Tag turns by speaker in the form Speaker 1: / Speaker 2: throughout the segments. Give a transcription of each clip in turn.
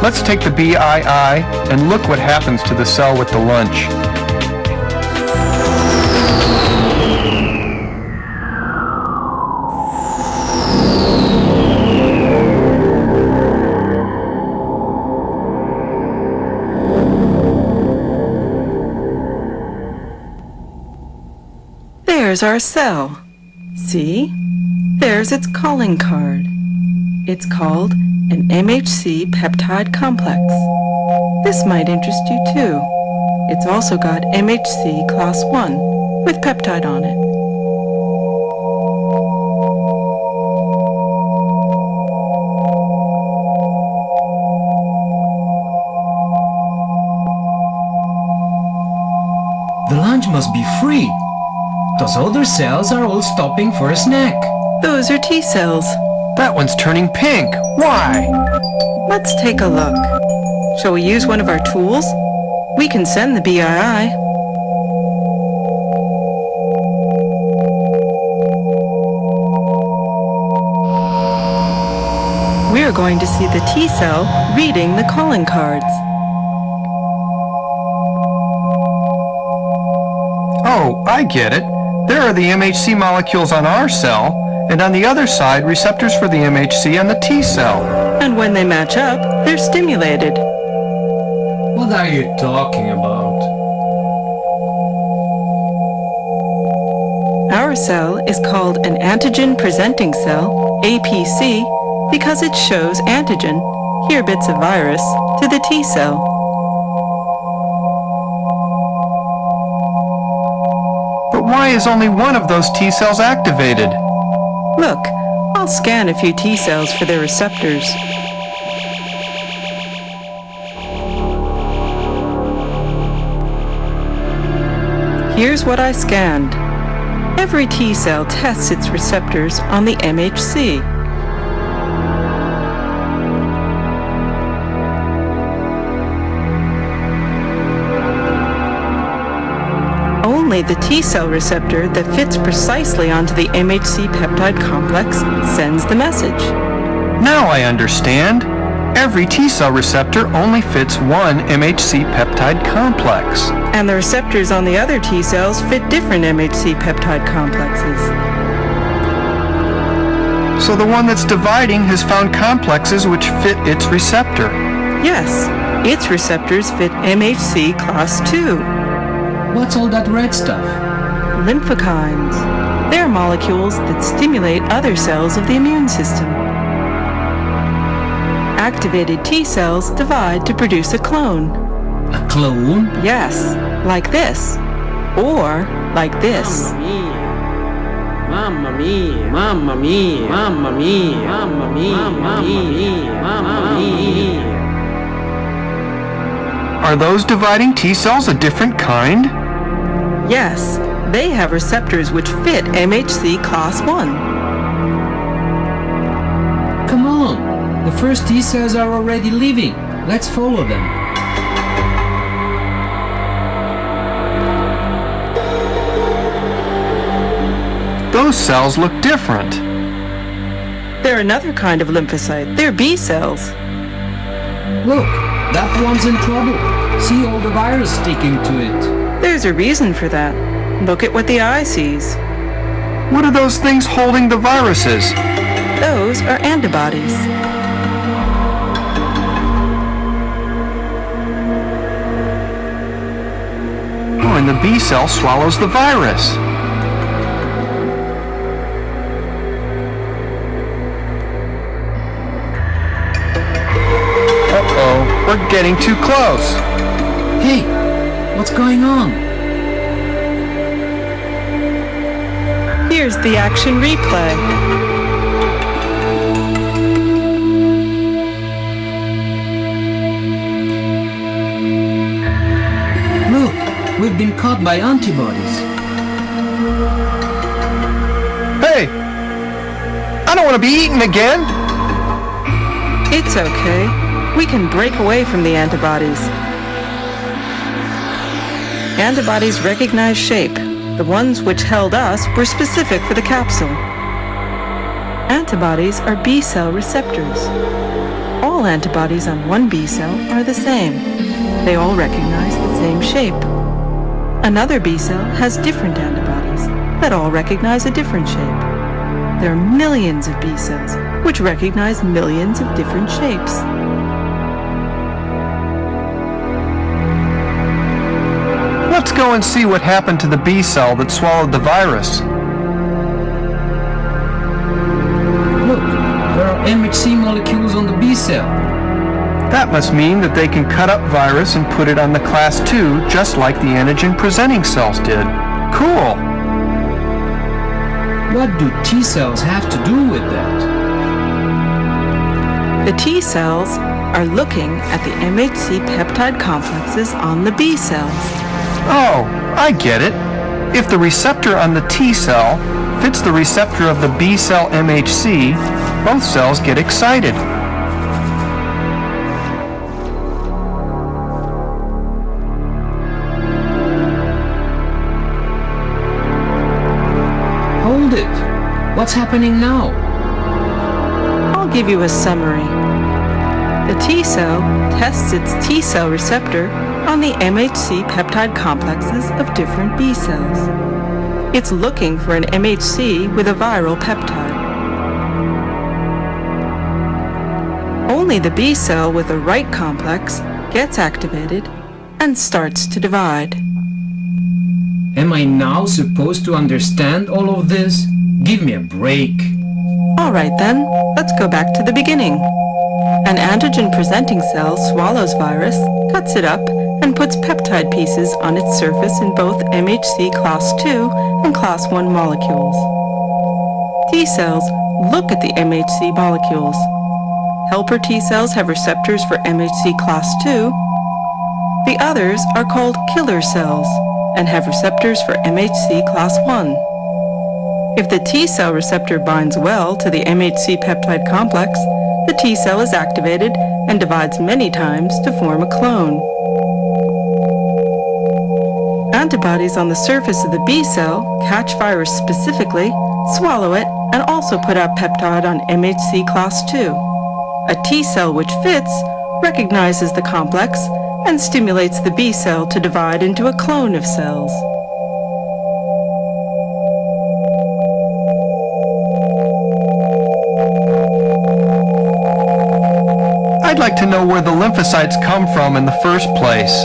Speaker 1: Let's take the BII and look what happens to the cell with the lunch.
Speaker 2: There's our cell. See? There's its calling card. It's called an MHC peptide complex. This might interest you too. It's also got MHC class 1 with peptide on it.
Speaker 3: The lunch must be free. Those other cells are all stopping for a snack.
Speaker 2: Those are T cells.
Speaker 1: That one's turning pink. Why?
Speaker 2: Let's take a look. Shall we use one of our tools? We can send the BII. We're going to see the T cell reading the calling cards.
Speaker 1: Oh, I get it. There are the MHC molecules on our cell, and on the other side, receptors for the MHC on the T cell.
Speaker 2: And when they match up, they're stimulated.
Speaker 3: What are you talking about?
Speaker 2: Our cell is called an antigen-presenting cell, APC, because it shows antigen, here bits of virus, to the T cell.
Speaker 1: But why is only one of those T cells activated?
Speaker 2: Look, I'll scan a few T cells for their receptors. Here's what I scanned. Every T cell tests its receptors on the MHC. Only the T cell receptor that fits precisely onto the MHC peptide complex sends the message.
Speaker 1: Now I understand. Every T cell receptor only fits one MHC peptide complex.
Speaker 2: And the receptors on the other T cells fit different MHC peptide complexes.
Speaker 1: So the one that's dividing has found complexes which fit its receptor.
Speaker 2: Yes, its receptors fit MHC class 2.
Speaker 3: What's all that red stuff?
Speaker 2: Lymphokines. They're molecules that stimulate other cells of the immune system. Activated T cells divide to produce a clone.
Speaker 3: A clone?
Speaker 2: Yes, like this. Or like this.
Speaker 4: Mamma mia, mamma mia, mamma mia, mamma mia, mamma mia, mamma mia.
Speaker 1: Are those dividing T cells a different kind?
Speaker 2: Yes, they have receptors which fit MHC class 1.
Speaker 3: Come on! The first T cells are already leaving. Let's follow them.
Speaker 1: Those cells look different.
Speaker 2: They're another kind of lymphocyte. They're B cells.
Speaker 3: Look, that one's in trouble. See all the virus sticking to it.
Speaker 2: There's a reason for that. Look at what the eye sees.
Speaker 1: What are those things holding the viruses?
Speaker 2: Those are antibodies.
Speaker 1: Oh, and the B cell swallows the virus. Uh-oh, we're getting too close.
Speaker 3: Hey, what's going on?
Speaker 2: Here's the action replay.
Speaker 3: Look, we've been caught by antibodies.
Speaker 1: Hey! I don't want to be eaten again!
Speaker 2: It's okay. We can break away from the antibodies. Antibodies recognize shape. The ones which held us were specific for the capsule. Antibodies are B cell receptors. All All antibodies on one B cell are the same. They all recognize the same shape. Another B cell has different antibodies that all recognize a different shape. There are millions of B cells which recognize millions of different shapes.
Speaker 1: Let's go and see what happened to the B cell that swallowed the virus.
Speaker 3: Look, there are MHC molecules on the B cell.
Speaker 1: That must mean that they can cut up virus and put it on the class 2 just like the antigen-presenting cells did. Cool!
Speaker 3: What do T cells have to do with that?
Speaker 2: The T cells are looking at the MHC peptide complexes on the B cells.
Speaker 1: Oh, I get it. If the receptor on the T cell fits the receptor of the B cell MHC, both cells get excited.
Speaker 3: Hold it! What's happening now?
Speaker 2: I'll give you a summary. The T cell tests its T cell receptor on the MHC peptide complexes of different B cells. It's looking for an MHC with a viral peptide. Only the B cell with the right complex gets activated and starts to divide.
Speaker 3: Am I now supposed to understand all of this? Give me a break.
Speaker 2: All right then, let's go back to the beginning. An antigen-presenting cell swallows virus, cuts it up, and puts peptide pieces on its surface in both MHC class 2 and class 1 molecules. T cells look at the MHC molecules. Helper T cells have receptors for MHC class 2. The others are called killer cells and have receptors for MHC class 1. If the T cell receptor binds well to the MHC peptide complex, the T cell is activated and divides many times to form a clone. Antibodies on the surface of the B cell catch virus specifically, swallow it, and also put out peptide on MHC class 2. A T cell which fits recognizes the complex and stimulates the B cell to divide into a clone of cells.
Speaker 1: I'd like to know where the lymphocytes come from in the first place.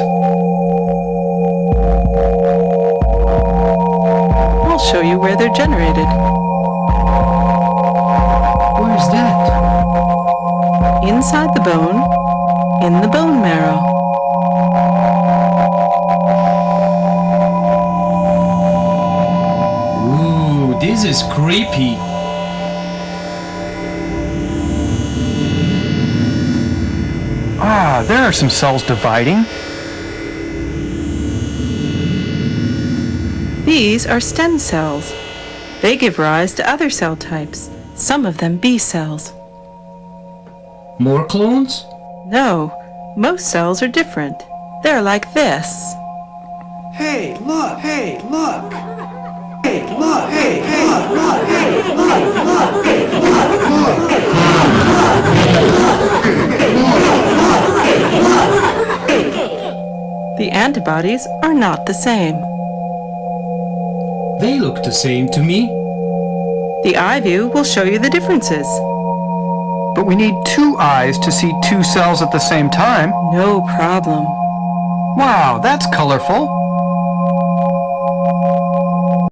Speaker 2: I'll show you where they're generated.
Speaker 3: Where's that?
Speaker 2: Inside the bone, in the bone marrow.
Speaker 3: Ooh, this is creepy.
Speaker 1: Ah, there are some cells dividing.
Speaker 2: These are stem cells. They give rise to other cell types, some of them B cells.
Speaker 3: More clones?
Speaker 2: No, most cells are different. They're like this.
Speaker 1: Hey, look! Hey, look! Hey, look! Hey, look! Look! Hey, look! Look! Hey,
Speaker 2: The antibodies are not the same.
Speaker 3: They look the same to me.
Speaker 2: The eye view will show you the differences.
Speaker 1: But we need two eyes to see two cells at the same time.
Speaker 2: No problem.
Speaker 1: Wow, that's colorful.